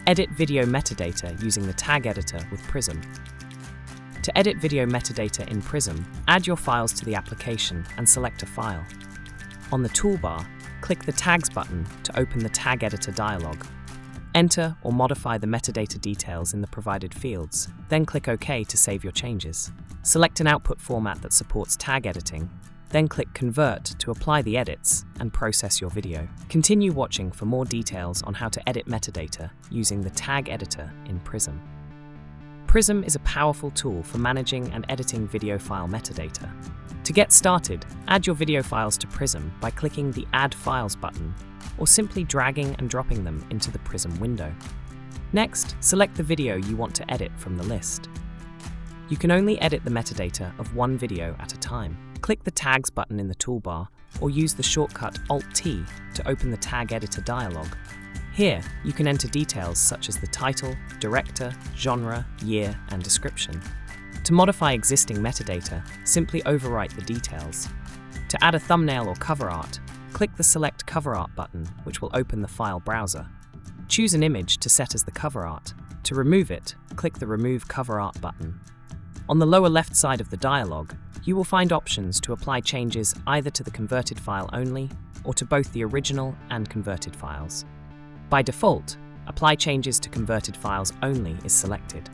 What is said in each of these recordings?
Edit video metadata using the tag editor with Prism. To edit video metadata in Prism, add your files to the application and select a file. On the toolbar, click the Tags button to open the Tag Editor dialog. Enter or modify the metadata details in the provided fields, then click OK to save your changes. Select an output format that supports tag editing, then click Convert to apply the edits and process your video. Continue watching for more details on how to edit metadata using the tag editor in Prism. Prism is a powerful tool for managing and editing video file metadata. To get started, add your video files to Prism by clicking the Add Files button or simply dragging and dropping them into the Prism window. Next, select the video you want to edit from the list. You can only edit the metadata of one video at a time. Click the Tags button in the toolbar or use the shortcut Alt-T to open the Tag Editor dialog. Here, you can enter details such as the title, director, genre, year, and description. To modify existing metadata, simply overwrite the details. To add a thumbnail or cover art, click the Select Cover Art button, which will open the file browser. Choose an image to set as the cover art. To remove it, click the Remove Cover Art button. On the lower left side of the dialog, you will find options to apply changes either to the converted file only or to both the original and converted files. By default, Apply Changes to Converted Files Only is selected.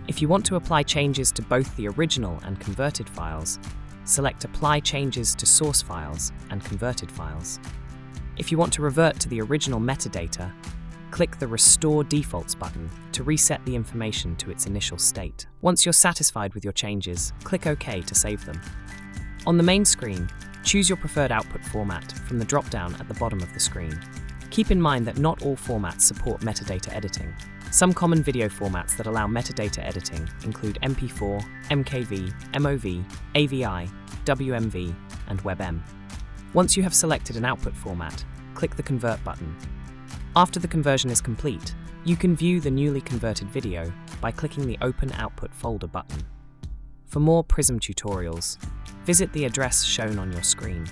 If you want to apply changes to both the original and converted files, select Apply Changes to Source Files and Converted Files. If you want to revert to the original metadata, click the Restore Defaults button to reset the information to its initial state. Once you're satisfied with your changes, click OK to save them. On the main screen, choose your preferred output format from the drop-down at the bottom of the screen. Keep in mind that not all formats support metadata editing. Some common video formats that allow metadata editing include MP4, MKV, MOV, AVI, WMV, and WebM. Once you have selected an output format, click the Convert button. After the conversion is complete, you can view the newly converted video by clicking the Open Output Folder button. For more Prism tutorials, visit the address shown on your screen.